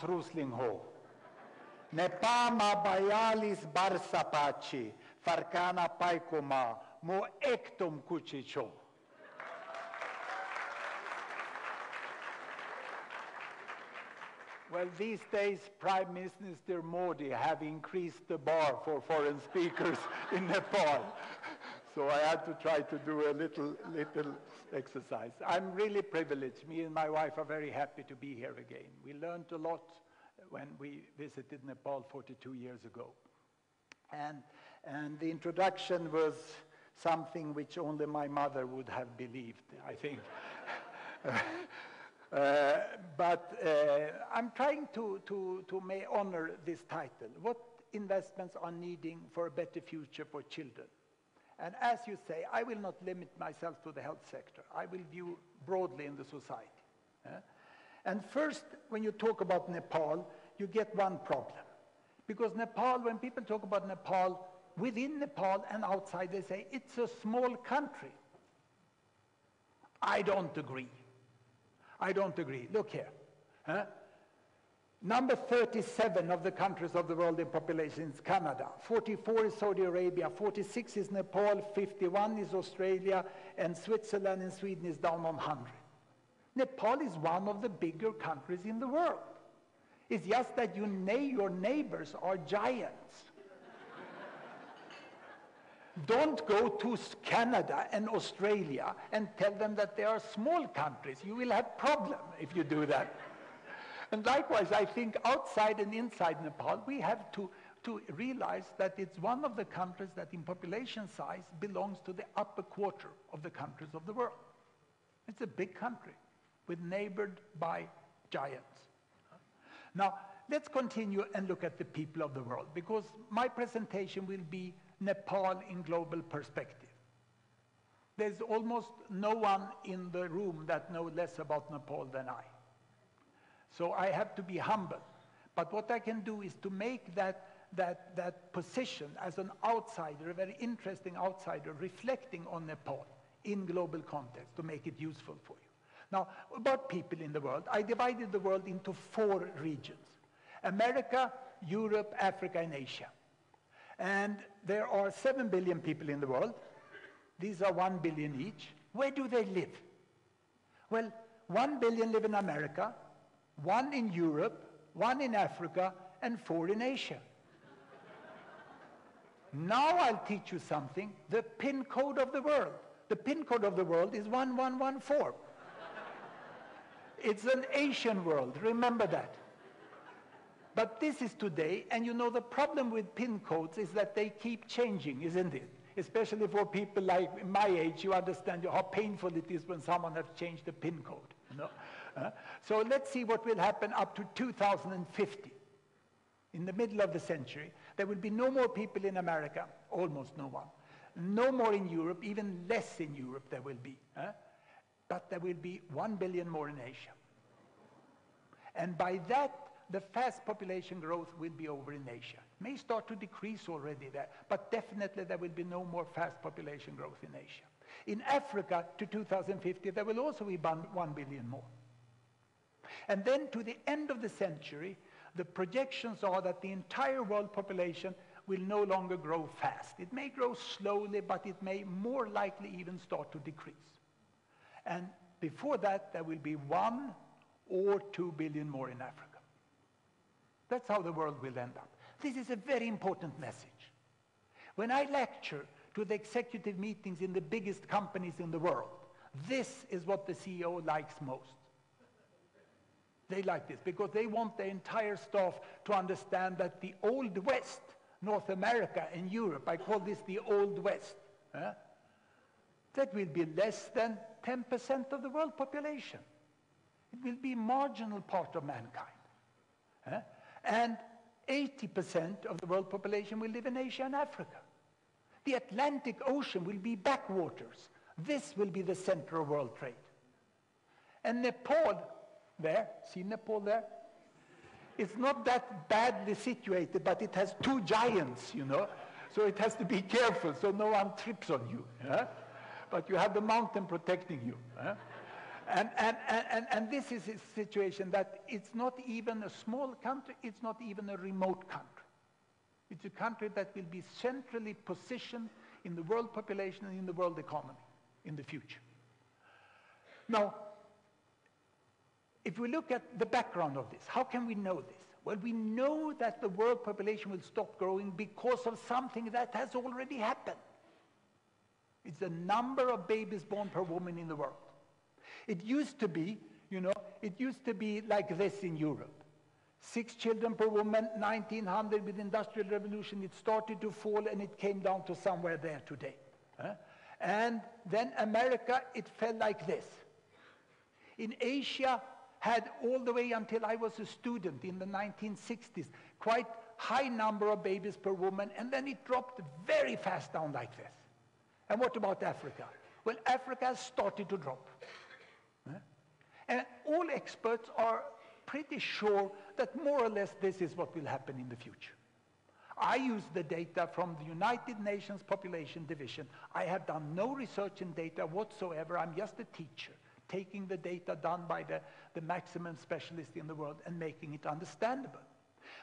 Rosling ho. Nepama bayalis barsapachi, farkana paikoma, mo ektum kuchicho. Well, these days, Prime Minister Modi have increased the bar for foreign speakers in Nepal. So I had to try to do a little exercise. I'm really privileged. Me and my wife are very happy to be here again. We learned a lot when we visited Nepal 42 years ago. And the introduction was something which only my mother would have believed, I think. But I'm trying to honor this title. What investments are needing for a better future for children? And as you say, I will not limit myself to the health sector. I will view broadly in the society. And first, when you talk about Nepal, you get one problem. Because Nepal, when people talk about Nepal, within Nepal and outside, they say it's a small country. I don't agree. I don't agree. Look here. Number 37 of the countries of the world in population is Canada. 44 is Saudi Arabia. 46 is Nepal. 51 is Australia. And Switzerland and Sweden is down on 100. Nepal is one of the bigger countries in the world. It's just that your neighbors are giants. Don't go to Canada and Australia and tell them that they are small countries. You will have problem if you do that. And likewise, I think outside and inside Nepal, we have to realize that it's one of the countries that in population size belongs to the upper quarter of the countries of the world. It's a big country with neighbored by giants. Now, let's continue and look at the people of the world, because my presentation will be Nepal in global perspective. There's almost no one in the room that knows less about Nepal than I. So I have to be humble. But what I can do is to make that position as an outsider, a very interesting outsider, reflecting on Nepal in global context, to make it useful for you. Now, about people in the world, I divided the world into 4 regions: America, Europe, Africa, and Asia. And there are 7 billion people in the world. These are 1 billion each. Where do they live? Well, 1 billion live in America, 1 in Europe, 1 in Africa, and 4 in Asia. Now I'll teach you something, the PIN code of the world. The PIN code of the world is 1114. It's an Asian world, remember that. But this is today, and you know the problem with PIN codes is that they keep changing, isn't it? Especially for people like my age, you understand how painful it is when someone has changed the PIN code. You know? So let's see what will happen up to 2050. In the middle of the century, there will be no more people in America, almost no one. No more in Europe, even less in Europe there will be. But there will be 1 billion more in Asia. And by that, the fast population growth will be over in Asia. It may start to decrease already there, but definitely there will be no more fast population growth in Asia. In Africa, to 2050, there will also be 1 billion more. And then to the end of the century, the projections are that the entire world population will no longer grow fast. It may grow slowly, but it may more likely even start to decrease. And before that, there will be 1 or 2 billion more in Africa. That's how the world will end up. This is a very important message. When I lecture to the executive meetings in the biggest companies in the world, this is what the CEO likes most. They like this because they want their entire staff to understand that the Old West, North America and Europe, I call this the Old West, that will be less than 10% of the world population. It will be a marginal part of mankind. And 80% of the world population will live in Asia and Africa. The Atlantic Ocean will be backwaters. This will be the center of world trade. And Nepal, there, see Nepal there? It's not that badly situated, but it has 2 giants, you know. So it has to be careful so no one trips on you. But you have the mountain protecting you. And this is a situation that it's not even a small country, it's not even a remote country. It's a country that will be centrally positioned in the world population and in the world economy in the future. Now, if we look at the background of this, how can we know this? Well, we know that the world population will stop growing because of something that has already happened. It's the number of babies born per woman in the world. It used to be, it used to be like this in Europe. 6 children per woman, 1900 with the Industrial Revolution, it started to fall and it came down to somewhere there today. And then America, it fell like this. In Asia, had all the way until I was a student in the 1960s, quite high number of babies per woman, and then it dropped very fast down like this. And what about Africa? Well, Africa has started to drop. And all experts are pretty sure that more or less this is what will happen in the future. I use the data from the United Nations Population Division. I have done no research in data whatsoever. I'm just a teacher, taking the data done by the maximum specialist in the world and making it understandable.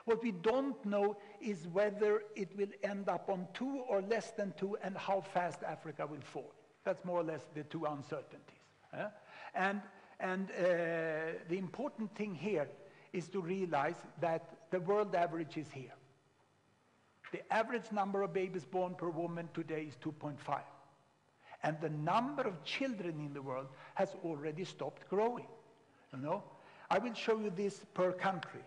What we don't know is whether it will end up on 2 or less than 2 and how fast Africa will fall. That's more or less the two uncertainties. And the important thing here is to realize that the world average is here. The average number of babies born per woman today is 2.5. And the number of children in the world has already stopped growing. I will show you this per country.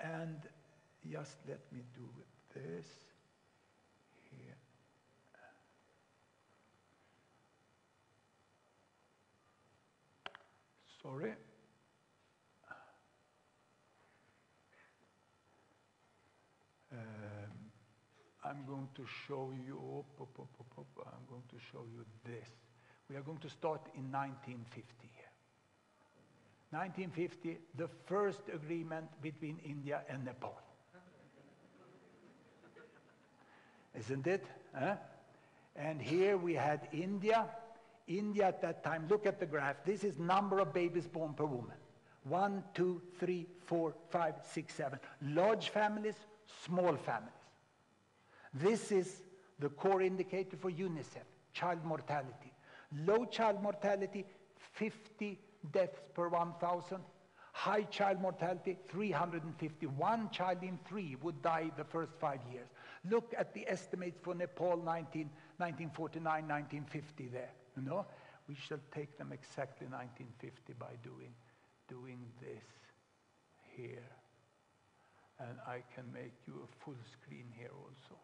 And just let me do this here. Sorry. I'm going to show you, I'm going to show you this. We are going to start in 1950 here. 1950, the first agreement between India and Nepal. Isn't it? And here we had India. India at that time, look at the graph. This is number of babies born per woman. 1, 2, 3, 4, 5, 6, 7. Large families, small families. This is the core indicator for UNICEF, child mortality. Low child mortality, 50 deaths per 1,000. High child mortality, 350. 1 child in 3 would die the first 5 years. Look at the estimates for Nepal 1949, 1950 there. We shall take them exactly 1950 by doing this here. And I can make you a full screen here also.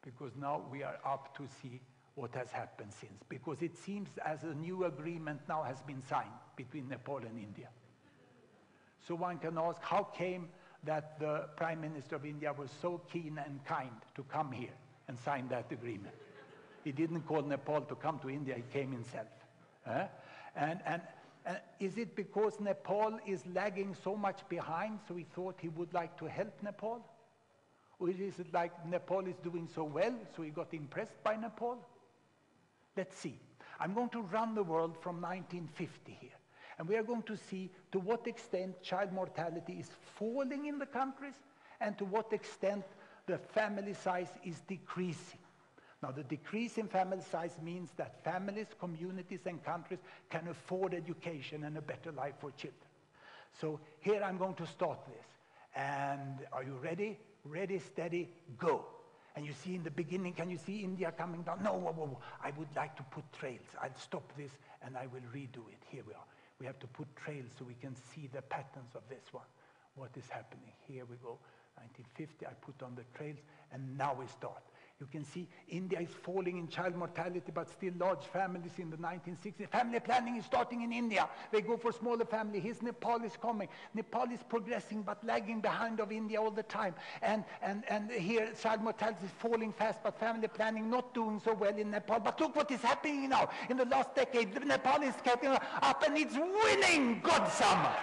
Because now we are up to see what has happened since. Because it seems as a new agreement now has been signed between Nepal and India. So one can ask, how came that the Prime Minister of India was so keen and kind to come here and sign that agreement? He didn't call Nepal to come to India, he came himself. And is it because Nepal is lagging so much behind, so he thought he would like to help Nepal? Or is it like Nepal is doing so well, so he got impressed by Nepal? Let's see. I'm going to run the world from 1950 here. And we are going to see to what extent child mortality is falling in the countries and to what extent the family size is decreasing. Now, the decrease in family size means that families, communities, and countries can afford education and a better life for children. So here I'm going to start this. And are you ready? Ready, steady, go. And you see in the beginning, can you see India coming down? No, whoa, whoa, whoa. I would like to put trails. I'll stop this and I will redo it. Here we are. We have to put trails so we can see the patterns of this one. What is happening? Here we go. 1950, I put on the trails, and now we start. You can see India is falling in child mortality, but still large families in the 1960s. Family planning is starting in India. They go for smaller family. Here's Nepal is coming. Nepal is progressing, but lagging behind of India all the time. And here child mortality is falling fast, but family planning not doing so well in Nepal. But look what is happening now. In the last decade, Nepal is getting up and it's winning God summer.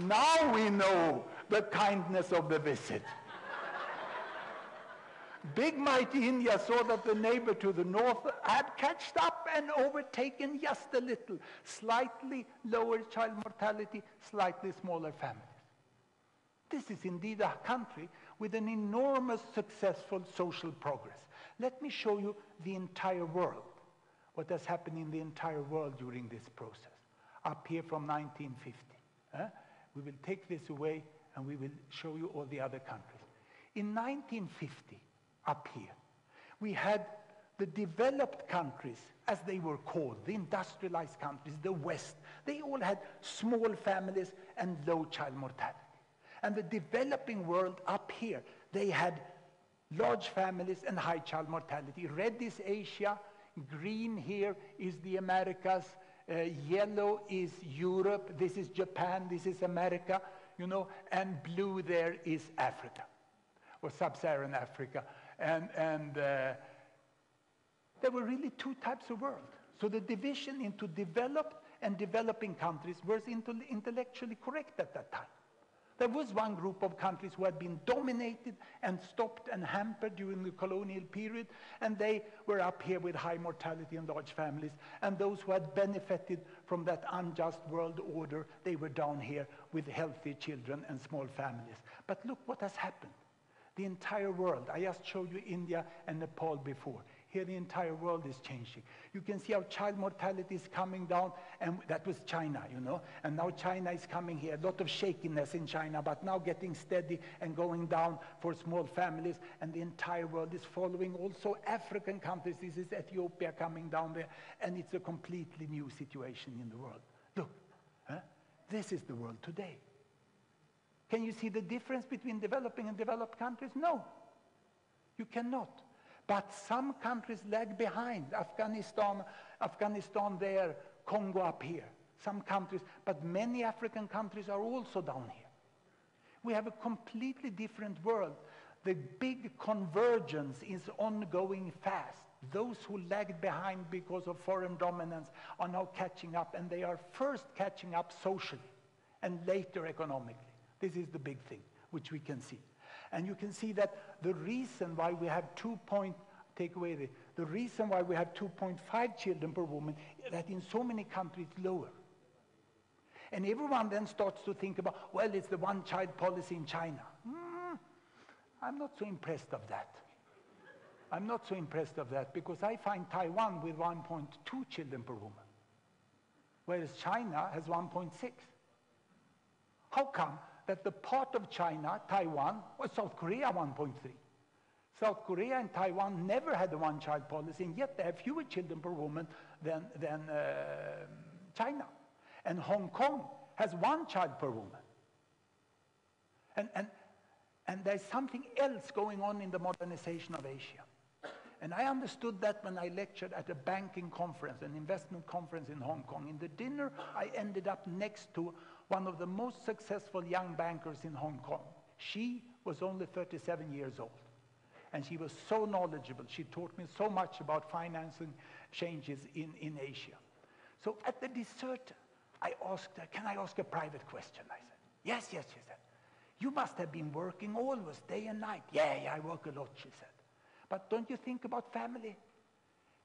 Now we know the kindness of the visit. Big mighty India saw that the neighbor to the north had catched up and overtaken just a little. Slightly lower child mortality, slightly smaller families. This is indeed a country with an enormous successful social progress. Let me show you the entire world, what has happened in the entire world during this process. Up here from 1950. We will take this away and we will show you all the other countries. In 1950, up here, we had the developed countries, as they were called, the industrialized countries, the West. They all had small families and low child mortality. And the developing world up here, they had large families and high child mortality. Red is Asia, green here is the Americas, yellow is Europe, this is Japan, this is America, you know, and blue there is Africa, or sub-Saharan Africa. And there were really two types of world. So the division into developed and developing countries was intellectually correct at that time. There was one group of countries who had been dominated and stopped and hampered during the colonial period, and they were up here with high mortality and large families. And those who had benefited from that unjust world order, they were down here with healthy children and small families. But look what has happened. The entire world, I just showed you India and Nepal before. Here the entire world is changing. You can see how child mortality is coming down, and that was China, you know. And now China is coming here. A lot of shakiness in China, but now getting steady and going down for small families. And the entire world is following. Also African countries, this is Ethiopia coming down there. And it's a completely new situation in the world. Look, this is the world today. Can you see the difference between developing and developed countries? No, you cannot. But some countries lag behind. Afghanistan there, Congo up here. Some countries, but many African countries are also down here. We have a completely different world. The big convergence is ongoing fast. Those who lagged behind because of foreign dominance are now catching up, and they are first catching up socially and later economically. This is the big thing, which we can see. And you can see that the reason why we have the reason why we have 2.5 children per woman, that in so many countries it's lower. And everyone then starts to think about, well, it's the one-child policy in China. I'm not so impressed of that. I'm not so impressed of that, because I find Taiwan with 1.2 children per woman, whereas China has 1.6. How come that the part of China, Taiwan, or South Korea 1.3? South Korea and Taiwan never had a one-child policy, and yet they have fewer children per woman than China. And Hong Kong has 1 child per woman. And there's something else going on in the modernization of Asia. And I understood that when I lectured at a banking conference, an investment conference in Hong Kong. In the dinner, I ended up next to one of the most successful young bankers in Hong Kong. She was only 37 years old. And she was so knowledgeable. She taught me so much about financing changes in Asia. So at the dessert, I asked her, can I ask a private question? I said, yes, she said. You must have been working always, day and night. Yeah, I work a lot, she said. But don't you think about family?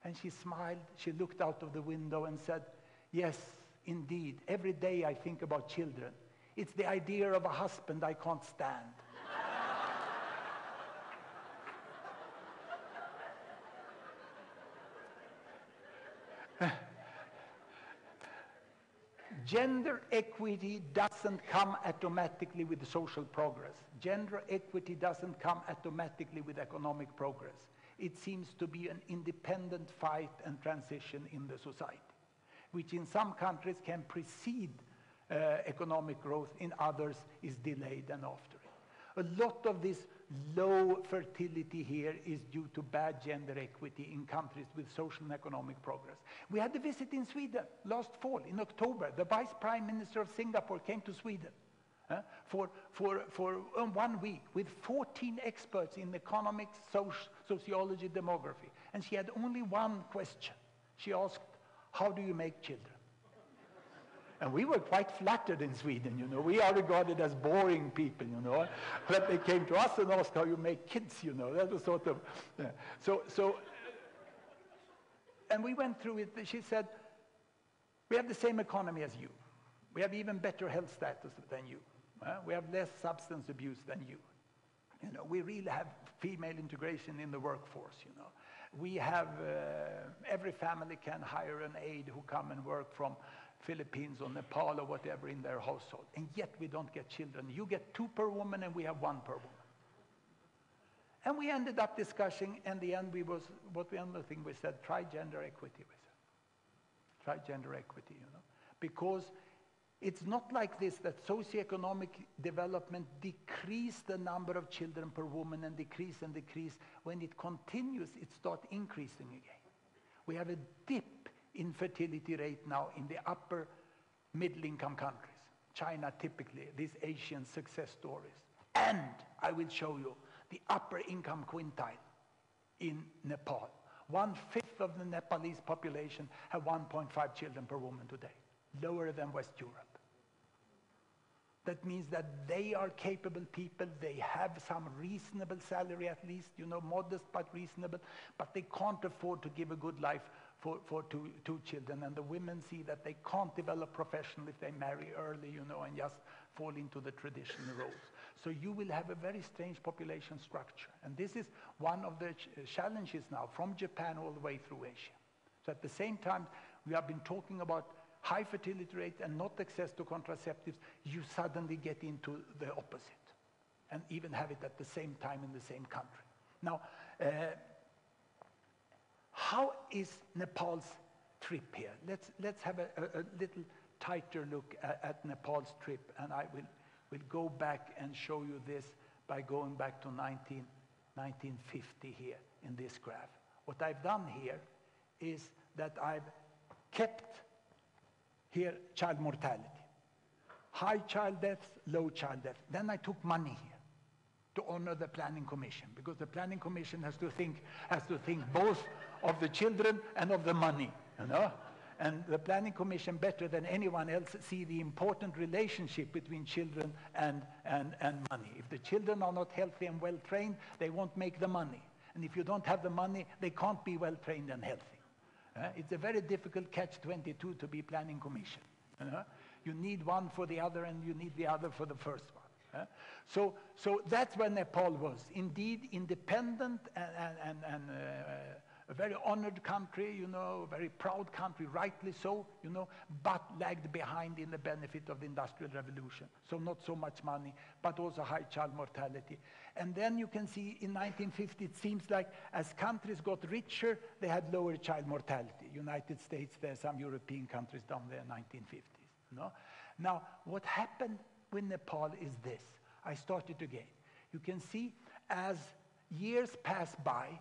And she smiled. She looked out of the window and said, yes, indeed. Every day I think about children. It's the idea of a husband I can't stand. Gender equity doesn't come automatically with social progress. Gender equity doesn't come automatically with economic progress. It seems to be an independent fight and transition in the society, which in some countries can precede economic growth, in others is delayed and after it. A lot of this low fertility here is due to bad gender equity in countries with social and economic progress. We had a visit in Sweden last fall, in October. The Vice Prime Minister of Singapore came to Sweden for 1 week with 14 experts in economics, sociology, demography. And she had only one question. She asked, how do you make children? And we were quite flattered in Sweden, you know. We are regarded as boring people, you know. But they came to us and asked how you make kids, you know. That was sort of, yeah. And we went through it. She said, we have the same economy as you. We have even better health status than you. We have less substance abuse than you. You know, we really have female integration in the workforce, you know. We have, every family can hire an aide who come and work from Philippines or Nepal or whatever in their household. And yet we don't get children. You get 2 per woman and we have 1 per woman. And we ended up discussing, and the end we said, try gender equity. We said, try gender equity, you know. Because it's not like this, that socioeconomic development decrease the number of children per woman and decrease. When it continues, it starts increasing again. We have a dip in fertility rate now in the upper middle income countries. China typically, these Asian success stories. And I will show you the upper income quintile in Nepal. 1/5 of the Nepalese population have 1.5 children per woman today, lower than West Europe. That means that they are capable people, they have some reasonable salary at least, you know, modest but reasonable, but they can't afford to give a good life for two children. And the women see that they can't develop professionally if they marry early, you know, and just fall into the traditional roles. So you will have a very strange population structure. And this is one of the challenges now from Japan all the way through Asia. So at the same time, we have been talking about high fertility rate and not access to contraceptives. You suddenly get into the opposite and even have it at the same time in the same country. Now, how is Nepal's trip here? Let's have a little tighter look at Nepal's trip, and I will go back and show you this by going back to 1950 here in this graph. What I've done here is that I've kept here child mortality. High child deaths, low child deaths. Then I took money here to honor the Planning Commission, because the Planning Commission has to think both of the children and of the money, you know. And the Planning Commission, better than anyone else, see the important relationship between children and money. If the children are not healthy and well trained, they won't make the money. And if you don't have the money, they can't be well trained and healthy. It's a very difficult catch-22 to be Planning Commission. You need one for the other, and you need the other for the first one. So that's where Nepal was. Indeed, independent and a very honored country, you know, a very proud country, rightly so, you know, but lagged behind in the benefit of the Industrial Revolution. So not so much money, but also high child mortality. And then you can see in 1950, it seems like as countries got richer, they had lower child mortality. United States, there are some European countries down there in 1950s. You know? Now, what happened with Nepal is this. I started again. You can see as years pass by,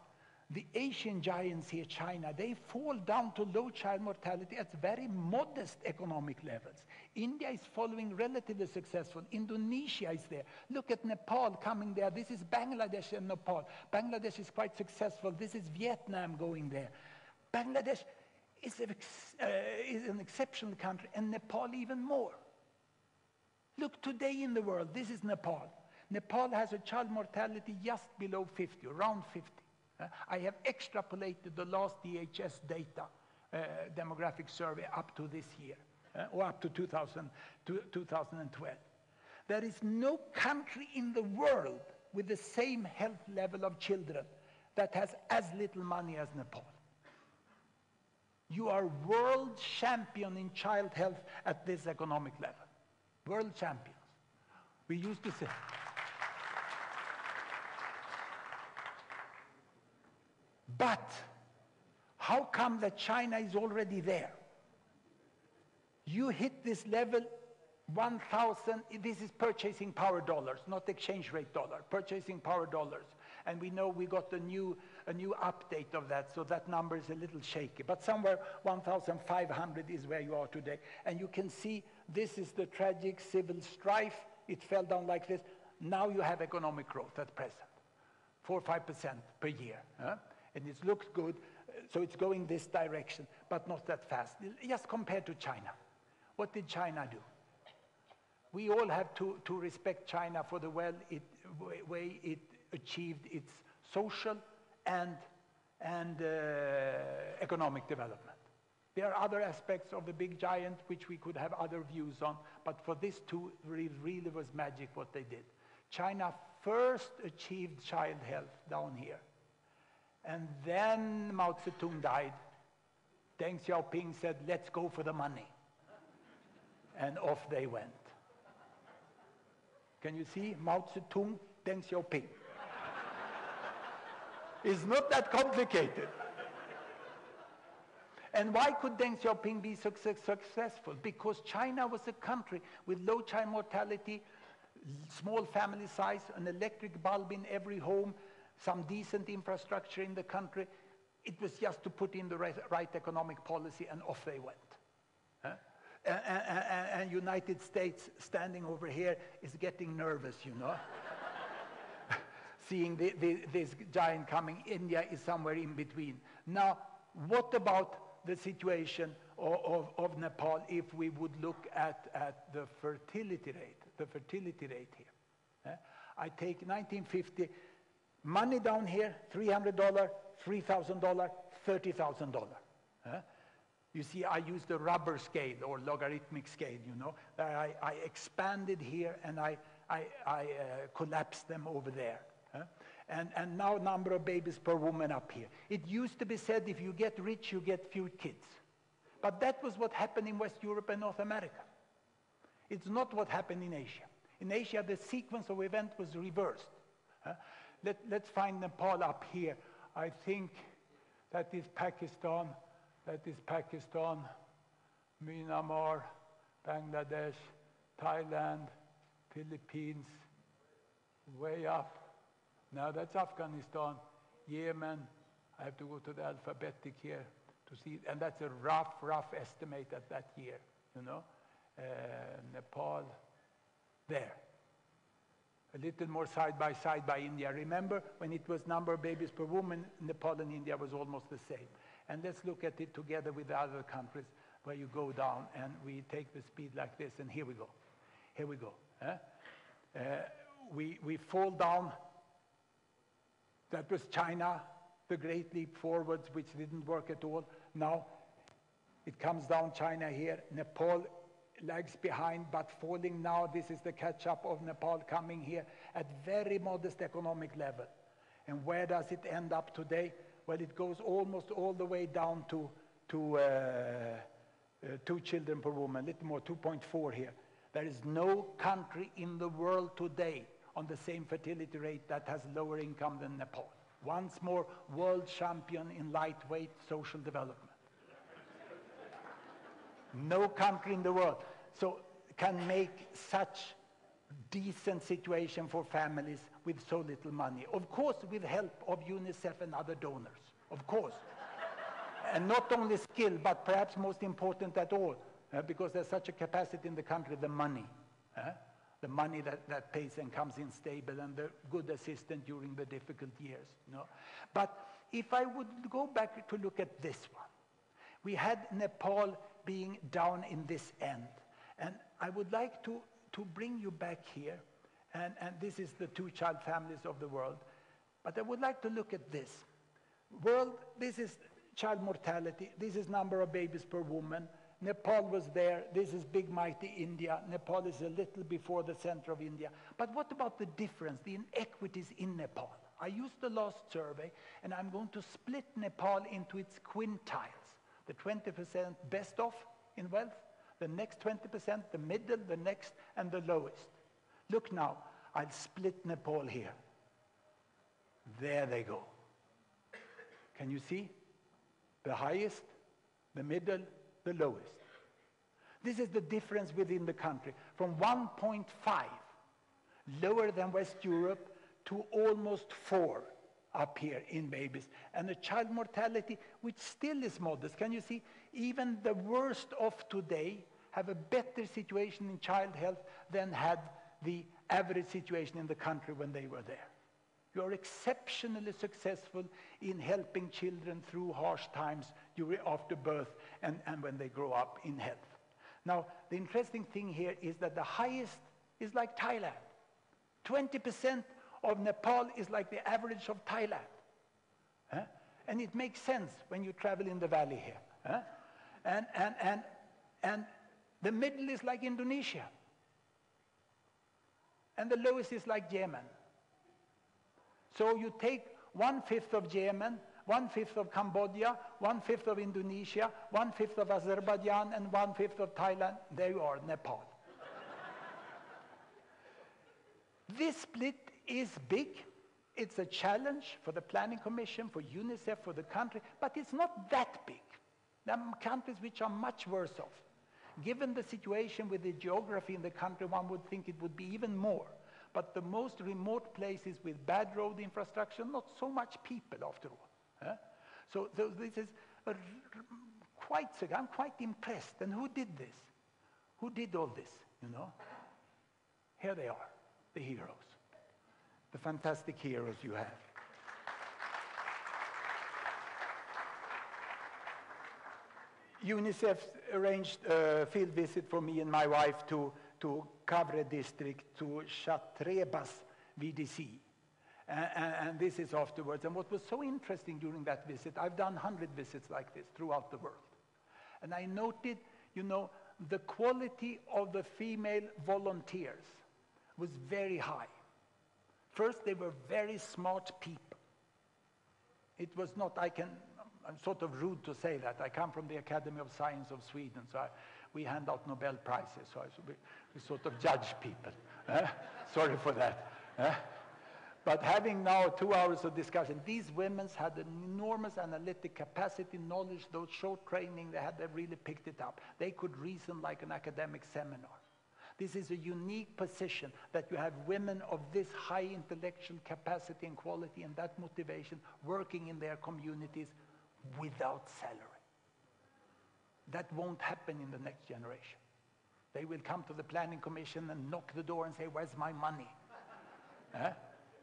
the Asian giants here, China, they fall down to low child mortality at very modest economic levels. India is following relatively successful. Indonesia is there. Look at Nepal coming there. This is Bangladesh and Nepal. Bangladesh is quite successful. This is Vietnam going there. Bangladesh is an exceptional country, and Nepal even more. Look, today in the world, this is Nepal. Nepal has a child mortality just below 50, around 50. I have extrapolated the last DHS data, demographic survey, up to this year, or up to 2012. There is no country in the world with the same health level of children that has as little money as Nepal. You are world champion in child health at this economic level. World champions. We used to say. But how come that China is already there? You hit this level, 1,000, this is purchasing power dollars, not exchange rate dollar, purchasing power dollars. And we know we got a new update of that, so that number is a little shaky. But somewhere 1,500 is where you are today. And you can see this is the tragic civil strife. It fell down like this. Now you have economic growth at present, 4 or 5% per year. And it looks good, so it's going this direction, but not that fast. Just compared to China. What did China do? We all have to respect China for the way it achieved its social and economic development. There are other aspects of the big giant which we could have other views on, but for this two, really was magic what they did. China first achieved child health down here, and then Mao Zedong died. Deng Xiaoping said, let's go for the money. And off they went. Can you see? Mao Zedong, Deng Xiaoping. It's not that complicated. And why could Deng Xiaoping be successful? Because China was a country with low child mortality, small family size, an electric bulb in every home, some decent infrastructure in the country. It was just to put in the right economic policy, and off they went. And United States standing over here is getting nervous, you know. Seeing this giant coming. India is somewhere in between. Now, what about the situation of Nepal if we would look at the fertility rate here? I take 1950, money down here, $300, $3,000, $30,000. You see, I used a rubber scale or logarithmic scale, you know. I expanded here and I collapsed them over there. And now number of babies per woman up here. It used to be said if you get rich, you get few kids. But that was what happened in West Europe and North America. It's not what happened in Asia. In Asia, the sequence of events was reversed. Let's find Nepal up here. I think that is Pakistan. That is Pakistan, Myanmar, Bangladesh, Thailand, Philippines, way up. Now that's Afghanistan, Yemen. I have to go to the alphabetic here to see, and that's a rough estimate at that year, you know. Nepal, there. A little more side by India. Remember, when it was number of babies per woman, Nepal and India was almost the same. And let's look at it together with the other countries where you go down and we take the speed like this, and here we go. Here we go. We fall down. That was China, the great leap forwards, which didn't work at all. Now it comes down China here. Nepal lags behind, but falling now. This is the catch-up of Nepal coming here at very modest economic level. And where does it end up today? Well, it goes almost all the way down to 2 children per woman, a little more, 2.4 here. There is no country in the world today on the same fertility rate that has lower income than Nepal. Once more, world champion in lightweight social development. No country in the world can make such decent situation for families with so little money. Of course, with help of UNICEF and other donors, of course. And not only skill, but perhaps most important at all, because there's such a capacity in the country, the money. The money that pays and comes in stable, and the good assistance during the difficult years. No? But if I would go back to look at this one, we had Nepal being down in this end. And I would like to bring you back here, and this is the 2-child families of the world. But I would like to look at this. This is child mortality. This is number of babies per woman. Nepal was there. This is big, mighty India. Nepal is a little before the center of India. But what about the difference, the inequities in Nepal? I used the last survey, and I'm going to split Nepal into its quintiles. The 20% best off in wealth, the next 20%, the middle, the next, and the lowest. Look now, I'll split Nepal here. There they go. Can you see? The highest, the middle, the lowest. This is the difference within the country. From 1.5, lower than West Europe, to almost 4 up here in babies. And the child mortality, which still is modest. Can you see? Even the worst off today have a better situation in child health than had the average situation in the country when they were there. You are exceptionally successful in helping children through harsh times after birth and when they grow up in health. Now, the interesting thing here is that the highest is like Thailand. 20% of Nepal is like the average of Thailand. And it makes sense when you travel in the valley here. And the middle is like Indonesia. And the lowest is like Yemen. So you take 1/5 of Yemen, 1/5 of Cambodia, 1/5 of Indonesia, 1/5 of Azerbaijan, and 1/5 of Thailand. There you are, Nepal. This split is big. It's a challenge for the Planning Commission, for UNICEF, for the country, but it's not that big. There are countries which are much worse off. Given the situation with the geography in the country, one would think it would be even more. But the most remote places with bad road infrastructure, not so much people after all. So this is I'm quite impressed. And who did this? Who did all this, you know? Here they are, the heroes. The fantastic heroes you have. UNICEF arranged a field visit for me and my wife to Kavre district, to Chatrebas VDC. And this is afterwards. And what was so interesting during that visit, I've done 100 visits like this throughout the world. And I noted, you know, the quality of the female volunteers was very high. First, they were very smart people. It was not, I'm sort of rude to say that. I come from the Academy of Science of Sweden, so we hand out Nobel Prizes, so we sort of judge people. Sorry for that. But having now 2 hours of discussion, these women had an enormous analytic capacity, knowledge, those short training they really picked it up. They could reason like an academic seminar. This is a unique position that you have women of this high intellectual capacity and quality and that motivation working in their communities without salary. That won't happen in the next generation. They will come to the Planning Commission and knock the door and say, "Where's my money?"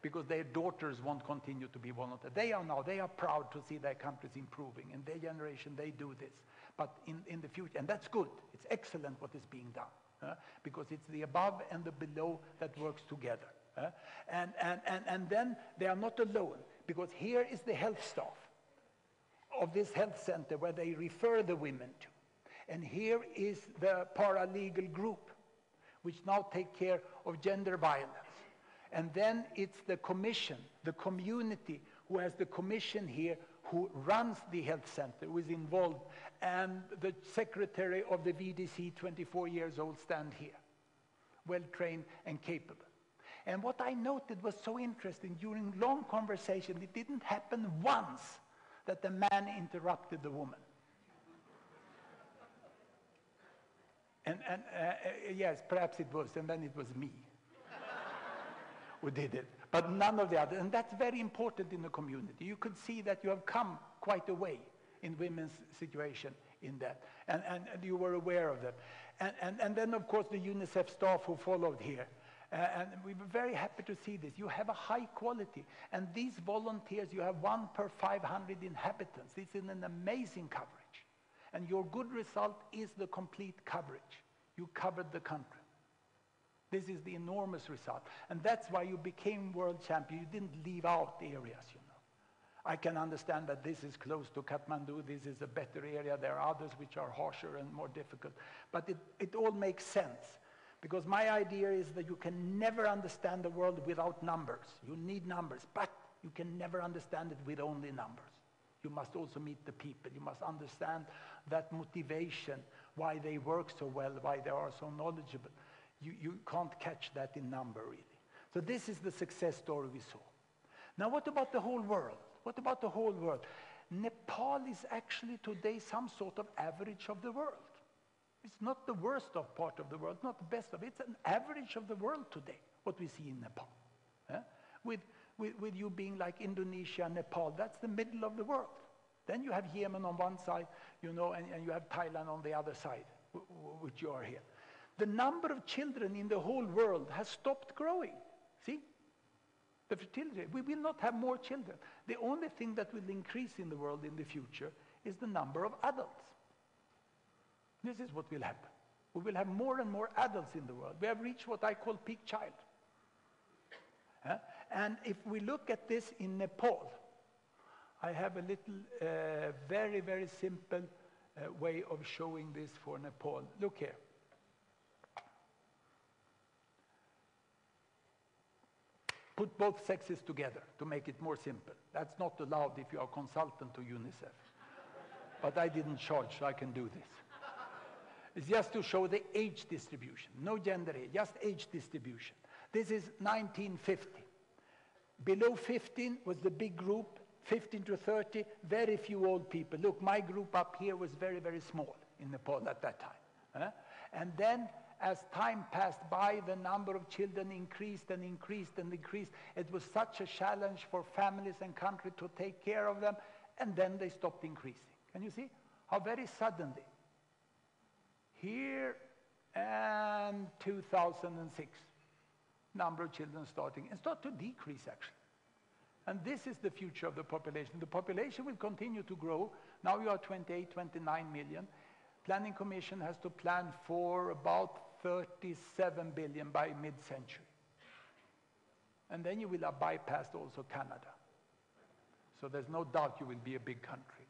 Because their daughters won't continue to be volunteers. They are proud to see their countries improving. In their generation, they do this. But in the future, and that's good. It's excellent what is being done. Because it's the above and the below that works together. And then they are not alone, because here is the health staff of this health center where they refer the women to. And here is the paralegal group, which now take care of gender violence. And then it's the commission, the community, who has the commission here, who runs the health center, who is involved, and the secretary of the VDC, 24 years old, stand here, well-trained and capable. And what I noted was so interesting, during long conversation, it didn't happen once that the man interrupted the woman. And yes, perhaps it was, and then it was me who did it, but none of the others. And that's very important in the community. You could see that you have come quite a way in women's situation in that, and you were aware of that. And then, of course, the UNICEF staff who followed here. And we were very happy to see this. You have a high quality. And these volunteers, you have 1 per 500 inhabitants. This is an amazing coverage. And your good result is the complete coverage. You covered the country. This is the enormous result. And that's why you became world champion. You didn't leave out the areas, you know. I can understand that this is close to Kathmandu. This is a better area. There are others which are harsher and more difficult. But it all makes sense. Because my idea is that you can never understand the world without numbers. You need numbers, but you can never understand it with only numbers. You must also meet the people. You must understand that motivation, why they work so well, why they are so knowledgeable. You can't catch that in number, really. So this is the success story we saw. Now, what about the whole world? What about the whole world? Nepal is actually today some sort of average of the world. It's not the worst of part of the world, not the best of it. It's an average of the world today, what we see in Nepal. With you being like Indonesia, Nepal, that's the middle of the world. Then you have Yemen on one side, you know, and you have Thailand on the other side, which you are here. The number of children in the whole world has stopped growing. See? The fertility. We will not have more children. The only thing that will increase in the world in the future is the number of adults. This is what will happen. We will have more and more adults in the world. We have reached what I call peak child. And if we look at this in Nepal, I have a little, very, very simple way of showing this for Nepal. Look here. Put both sexes together to make it more simple. That's not allowed if you are a consultant to UNICEF. But I didn't charge, so I can do this. It's just to show the age distribution. No gender here, just age distribution. This is 1950. Below 15 was the big group, 15 to 30, very few old people. Look, my group up here was very, very small in Nepal at that time. And then, as time passed by, the number of children increased and increased and increased. It was such a challenge for families and country to take care of them, and then they stopped increasing. Can you see how very suddenly? Here and 2006, number of children start to decrease actually. And this is the future of the population. The population will continue to grow. Now you are 28, 29 million. Planning Commission has to plan for about 37 billion by mid-century. And then you will have bypassed also Canada. So there's no doubt you will be a big country.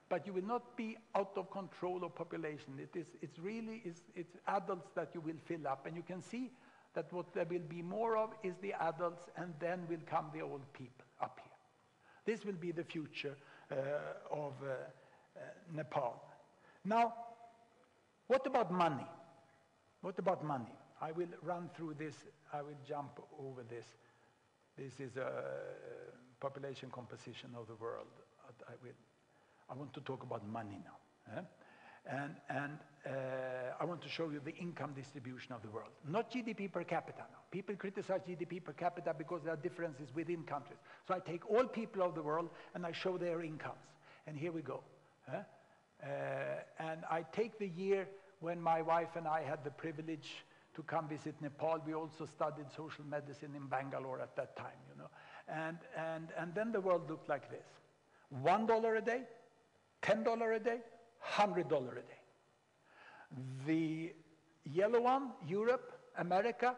But you will not be out of control of population. It's adults that you will fill up. And you can see that what there will be more of is the adults, and then will come the old people up here. This will be the future of Nepal. Now, what about money? What about money? I will run through this. I will jump over this. This is a population composition of the world. I want to talk about money now. And I want to show you the income distribution of the world. Not GDP per capita now. People criticize GDP per capita because there are differences within countries. So I take all people of the world and I show their incomes. And here we go. And I take the year when my wife and I had the privilege to come visit Nepal. We also studied social medicine in Bangalore at that time, you know. And then the world looked like this. $1 a day, $10 a day, $100 a day. The yellow one, Europe, America,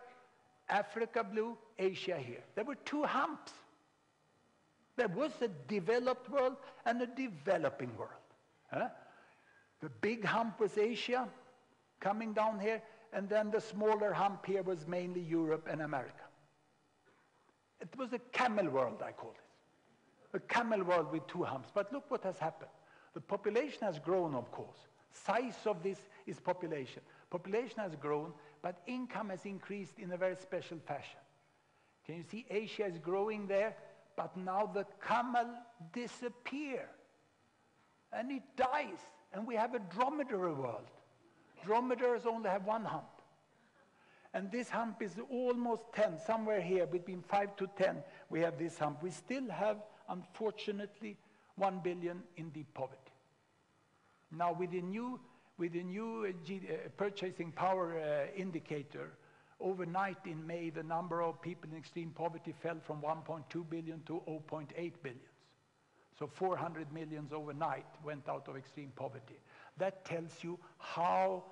Africa blue, Asia here. There were two humps. There was a developed world and a developing world. The big hump was Asia, coming down here, and then the smaller hump here was mainly Europe and America. It was a camel world, I call it. A camel world with two humps. But look what has happened. The population has grown, of course. Size of this is population. Population has grown, but income has increased in a very special fashion. Can you see Asia is growing there, but now the camel disappears. And it dies, and we have a dromedary world. Dromedaries only have one hump. And this hump is almost 10, somewhere here, between 5 to 10, we have this hump. We still have, unfortunately, 1 billion in deep poverty. Now, with the new purchasing power indicator, overnight in May, the number of people in extreme poverty fell from 1.2 billion to 0.8 billion. So 400 million overnight went out of extreme poverty. That tells you how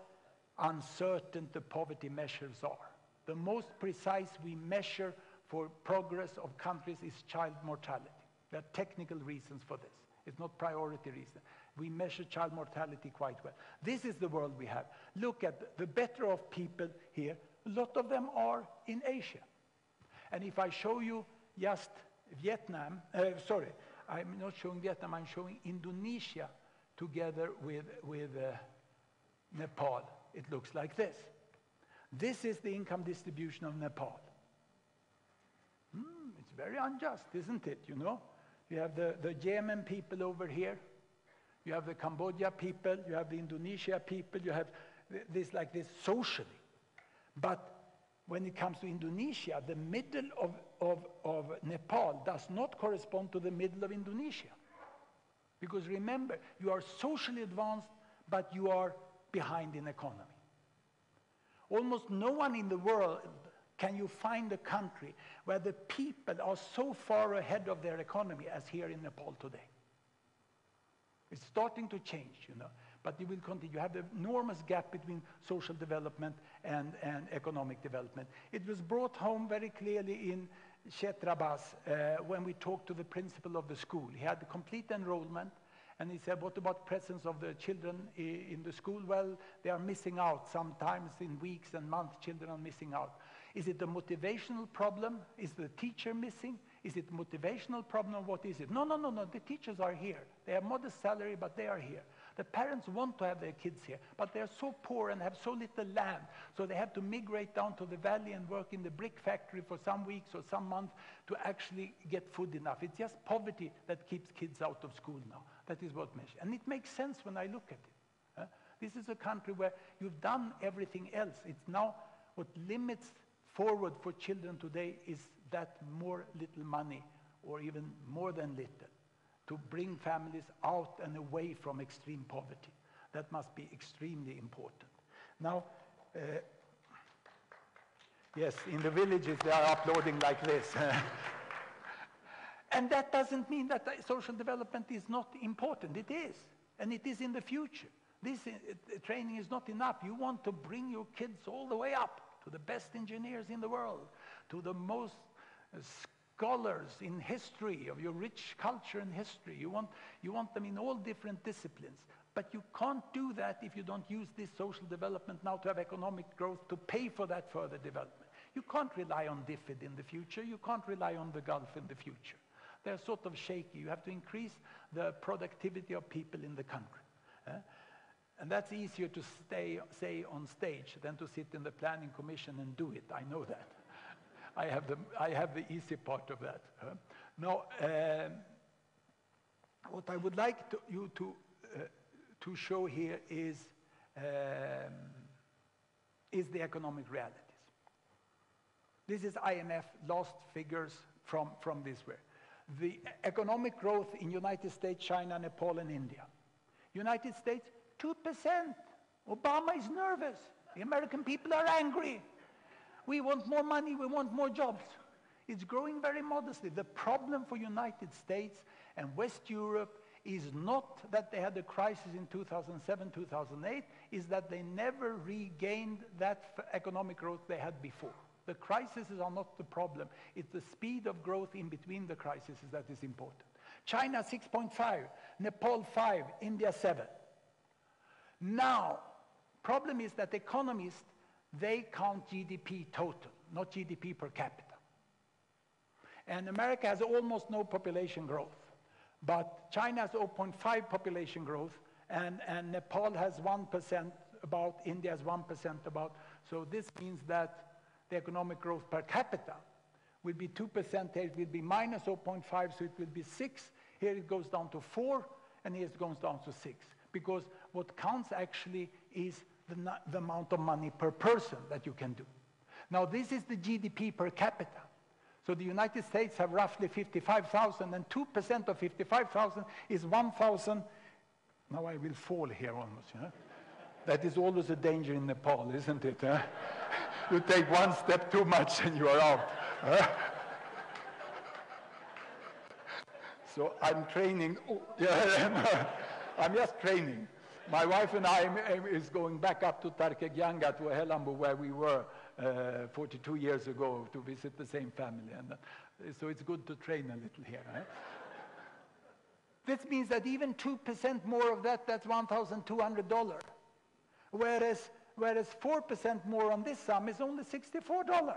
uncertain the poverty measures are. The most precise we measure for progress of countries is child mortality. There are technical reasons for this. It's not priority reason. We measure child mortality quite well. This is the world we have. Look at the better off people here. A lot of them are in Asia. And if I show you just Vietnam, I'm not showing Vietnam, I'm showing Indonesia together with Nepal. It looks like this. This is the income distribution of Nepal. It's very unjust, isn't it, you know? You have the Yemen people over here. You have the Cambodia people. You have the Indonesia people. You have this like this socially. But when it comes to Indonesia, the middle of Nepal does not correspond to the middle of Indonesia. Because remember, you are socially advanced, but you are behind in economy. Almost no one in the world can you find a country where the people are so far ahead of their economy as here in Nepal today. It's starting to change, you know. but you will continue. You have the enormous gap between social development and economic development. It was brought home very clearly in Chetrabas when we talked to the principal of the school. He had complete enrollment, and he said, what about presence of the children in the school? Well, they are missing out. Sometimes in weeks and months, children are missing out. Is it a motivational problem? Is the teacher missing? Is it a motivational problem, or what is it? No, the teachers are here. They have modest salary, but they are here. The parents want to have their kids here, but they're so poor and have so little land, so they have to migrate down to the valley and work in the brick factory for some weeks or some months to actually get food enough. It's just poverty that keeps kids out of school now. That is what measures. And it makes sense when I look at it. This is a country where you've done everything else. It's now what limits forward for children today is that more little money, or even more than little, to bring families out and away from extreme poverty. That must be extremely important. Now, yes, in the villages they are uploading like this. And that doesn't mean that social development is not important. It is, and it is in the future. This training is not enough. You want to bring your kids all the way up to the best engineers in the world, to the most scholars in history, of your rich culture and history. You want them in all different disciplines. But you can't do that if you don't use this social development now to have economic growth to pay for that further development. You can't rely on DFID in the future. You can't rely on the Gulf in the future. They're sort of shaky. You have to increase the productivity of people in the country. And that's easier to say on stage than to sit in the planning commission and do it. I know that. I have the easy part of that. Now, what I would like you to show here is the economic realities. This is IMF last figures from this way. The economic growth in United States, China, Nepal, and India. United States, 2%. Obama is nervous. The American people are angry. We want more money, we want more jobs. It's growing very modestly. The problem for United States and West Europe is not that they had a crisis in 2007, 2008, is that they never regained that economic growth they had before. The crises are not the problem. It's the speed of growth in between the crises that is important. China 6.5, Nepal 5, India 7. Now, problem is that economists, they count GDP total, not GDP per capita. And America has almost no population growth. But China has 0.5 population growth, and Nepal has 1% about, India has 1% about. So this means that the economic growth per capita will be 2%, here it will be minus 0.5, so it will be 6. Here it goes down to 4, and here it goes down to 6. Because what counts actually is the amount of money per person that you can do. Now this is the GDP per capita. So the United States have roughly 55,000, and 2% of 55,000 is 1,000. Now I will fall here almost, you know. That is always a danger in Nepal, isn't it? Huh? You take one step too much and you are out. Huh? So I'm training. I'm just training. My wife and I is going back up to Tarkegianga, to Helambu, where we were 42 years ago, to visit the same family. And so it's good to train a little here. Right? This means that even 2% more of that, that's $1,200. Whereas 4% more on this sum is only $64.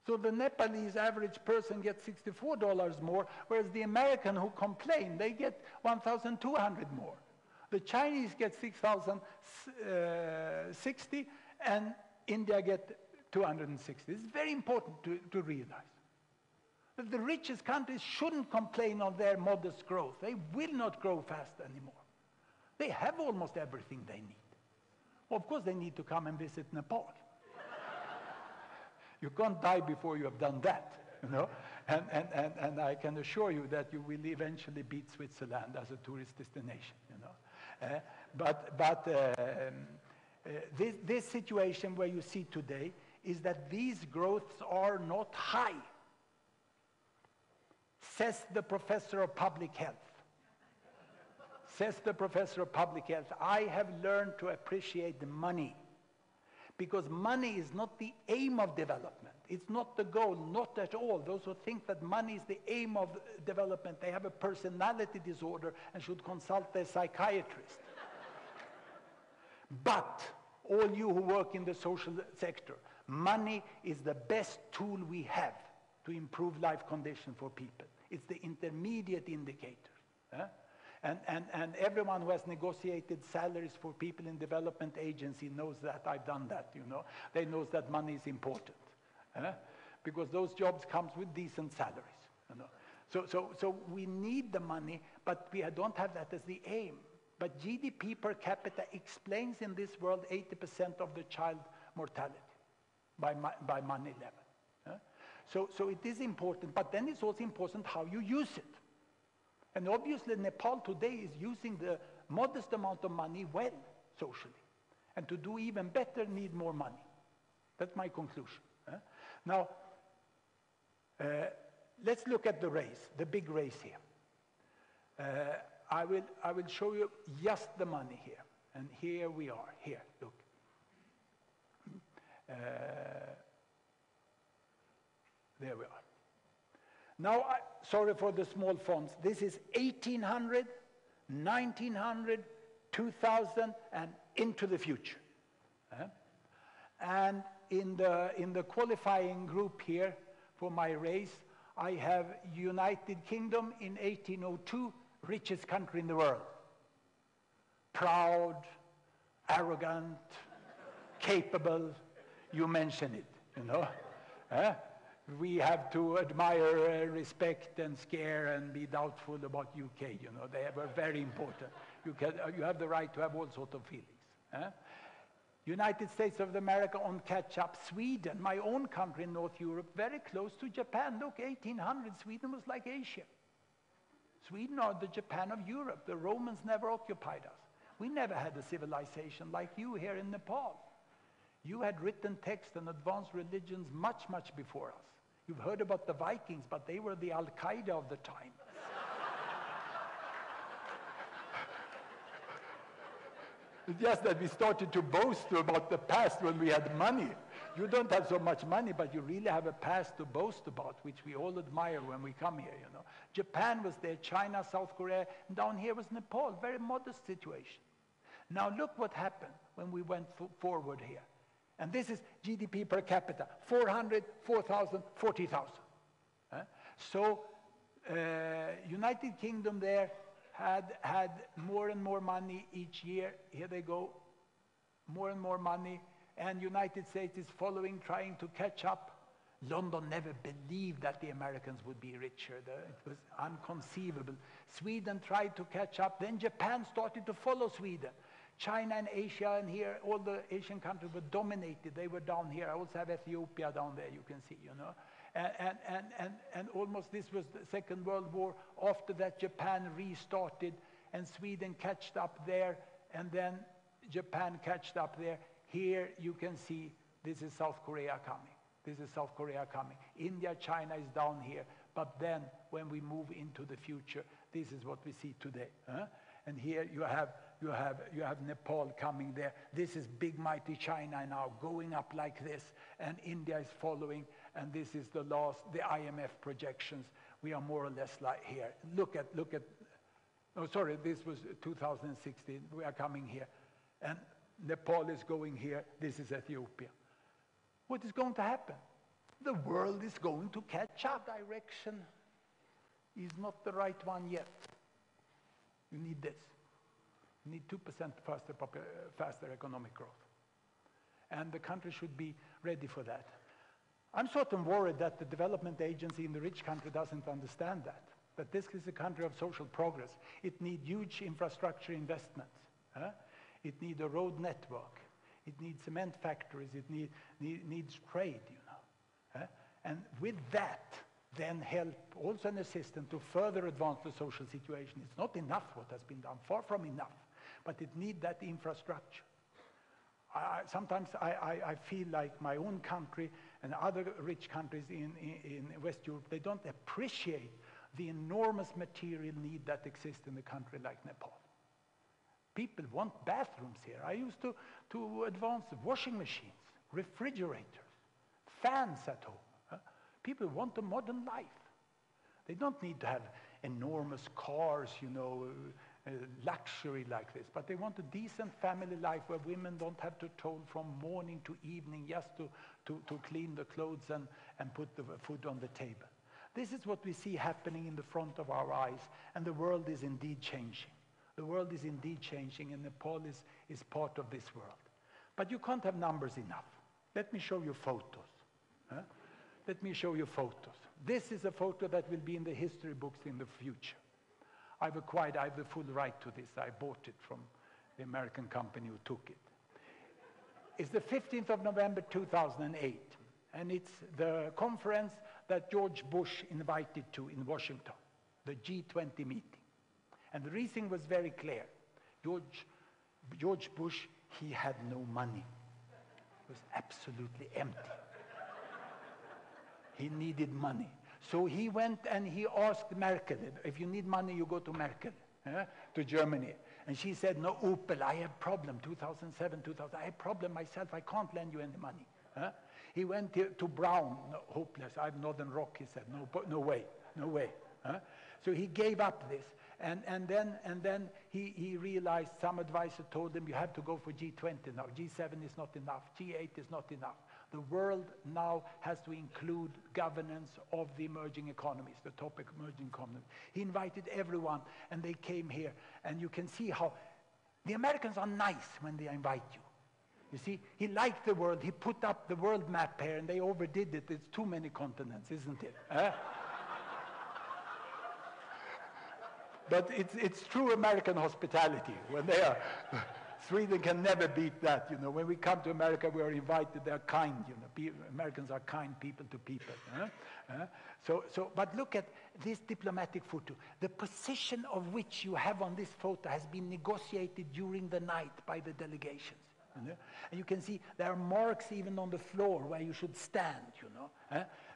So the Nepalese average person gets $64 more, whereas the American who complain, they get $1,200 more. The Chinese get 6,060, and India get 260. It's very important to realize that the richest countries shouldn't complain of their modest growth. They will not grow fast anymore. They have almost everything they need. Well, of course, they need to come and visit Nepal. You can't die before you have done that, you know. And I can assure you that you will eventually beat Switzerland as a tourist destination, you know. This situation where you see today is that these growths are not high, says the professor of public health. Says the professor of public health, I have learned to appreciate the money. Because money is not the aim of development. It's not the goal, not at all. Those who think that money is the aim of development, they have a personality disorder and should consult their psychiatrist. But all you who work in the social sector, money is the best tool we have to improve life conditions for people. It's the intermediate indicator. And everyone who has negotiated salaries for people in development agency knows that. I've done that, you know. They know that money is important. Because those jobs comes with decent salaries. You know. So we need the money, but we don't have that as the aim. But GDP per capita explains in this world 80% of the child mortality by money level. So it is important, but then it's also important how you use it. And obviously Nepal today is using the modest amount of money well, socially. And to do even better, need more money. That's my conclusion. Now, let's look at the race, the big race here. I will show you just the money here. And here we are, here, look. There we are. Now, sorry for the small fonts. This is 1800, 1900, 2000, and into the future. And in the qualifying group here for my race, I have United Kingdom in 1802, richest country in the world. Proud, arrogant, capable, you mention it, you know. We have to admire, respect, and scare, and be doubtful about UK. You know, they were very important. You have the right to have all sorts of feelings. United States of America on catch-up. Sweden, my own country in North Europe, very close to Japan. Look, 1800, Sweden was like Asia. Sweden are the Japan of Europe. The Romans never occupied us. We never had a civilization like you here in Nepal. You had written text and advanced religions much, much before us. You've heard about the Vikings, but they were the Al-Qaeda of the time. It's just that we started to boast about the past when we had money. You don't have so much money, but you really have a past to boast about, which we all admire when we come here, you know. Japan was there, China, South Korea, and down here was Nepal, very modest situation. Now look what happened when we went forward here. And this is GDP per capita, 400, 4,000, 40,000. So United Kingdom there had more and more money each year. Here they go, more and more money. And United States is following, trying to catch up. London never believed that the Americans would be richer. It was inconceivable. Sweden tried to catch up. Then Japan started to follow Sweden. China and Asia, and here all the Asian countries were dominated. They were down here. I also have Ethiopia down there, you can see, you know. And almost this was the Second World War. After that, Japan restarted, and Sweden catched up there, and then Japan catched up there. Here you can see this is South Korea coming. This is South Korea coming. India, China is down here. But then when we move into the future, this is what we see today. And here you have Nepal coming there. This is big mighty China now going up like this, and India is following, and this is the IMF projections. We are more or less like here. Look at, oh sorry, this was 2016. We are coming here. And Nepal is going here. This is Ethiopia. What is going to happen? The world is going to catch up. Direction is not the right one yet. You need this. You need 2% faster economic growth. And the country should be ready for that. I'm sort of worried that the development agency in the rich country doesn't understand that. That this is a country of social progress. It needs huge infrastructure investments. It needs a road network. It needs cement factories. It needs trade, you know. And with that, then help, also an assistance to further advance the social situation. It's not enough what has been done, far from enough, but it needs that infrastructure. Sometimes I feel like my own country and other rich countries in West Europe, they don't appreciate the enormous material need that exists in a country like Nepal. People want bathrooms here. I used to advance washing machines, refrigerators, fans at home. People want a modern life. They don't need to have enormous cars, luxury like this, but they want a decent family life where women don't have to toil from morning to evening just to clean the clothes and put the food on the table. This is what we see happening in the front of our eyes, and the world is indeed changing. The world is indeed changing, and Nepal is part of this world. But you can't have numbers enough. Let me show you photos. Let me show you photos. This is a photo that will be in the history books in the future. I have the full right to this. I bought it from the American company who took it. It's the 15th of November 2008, and it's the conference that George Bush invited to in Washington, the G20 meeting. And the reason was very clear. George Bush, he had no money. It was absolutely empty. He needed money. So he went and he asked Merkel, if you need money, you go to Merkel, to Germany. And she said, no, Opel, I have problem, 2007, 2000, I have problem myself, I can't lend you any money. He went to Brown, no, hopeless, I have Northern Rock, he said, no way. So he gave up this. And then he realized, some advisor told him, you have to go for G20 now. G7 is not enough. G8 is not enough. The world now has to include governance of the emerging economies, the topic emerging economies. He invited everyone, and they came here. And you can see how the Americans are nice when they invite you. You see, he liked the world. He put up the world map here, and they overdid it. It's too many continents, isn't it? But it's true American hospitality when they are. Sweden can never beat that, When we come to America, we are invited. They are kind, Americans are kind people to people. But look at this diplomatic photo. The position of which you have on this photo has been negotiated during the night by the delegations. And you can see there are marks even on the floor where you should stand,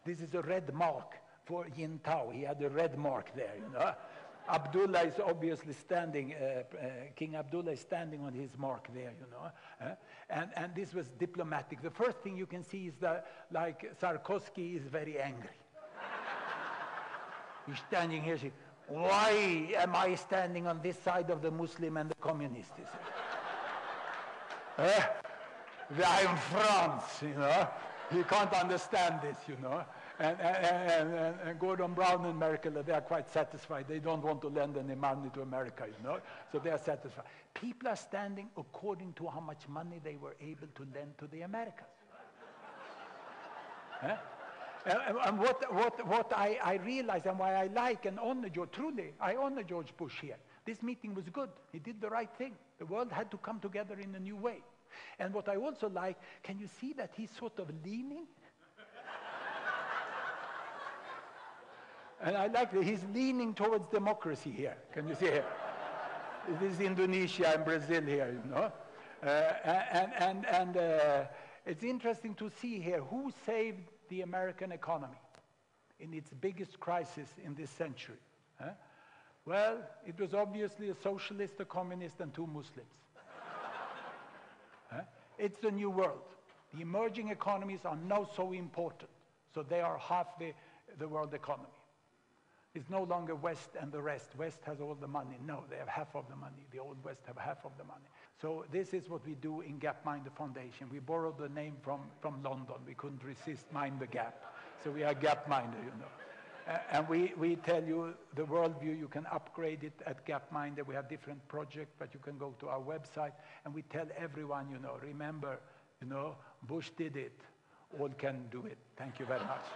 This is a red mark for Yin Tao. He had a red mark there, Abdullah is obviously standing, King Abdullah is standing on his mark there, and this was diplomatic. The first thing you can see is that, like, Sarkozy is very angry. He's standing here saying, why am I standing on this side of the Muslim and the communist? I'm France, He can't understand this, And Gordon Brown and Merkel, they are quite satisfied. They don't want to lend any money to America, So they are satisfied. People are standing according to how much money they were able to lend to the Americans. And what I realize and why I like and honor George, truly, I honor George Bush here. This meeting was good. He did the right thing. The world had to come together in a new way. And what I also like, can you see that he's sort of leaning? And I like that he's leaning towards democracy here. Can you see here? This is Indonesia and Brazil here, And it's interesting to see here who saved the American economy in its biggest crisis in this century. Well, it was obviously a socialist, a communist, and two Muslims. It's the new world. The emerging economies are now so important. So they are half the world economy. It's no longer West and the rest. West has all the money. No, they have half of the money. The old West have half of the money. So this is what we do in Gapminder Foundation. We borrowed the name from London. We couldn't resist Mind the Gap. So we are Gapminder, And we tell you the worldview, you can upgrade it at Gapminder. We have different projects, but you can go to our website. And we tell everyone, remember, Bush did it. All can do it. Thank you very much.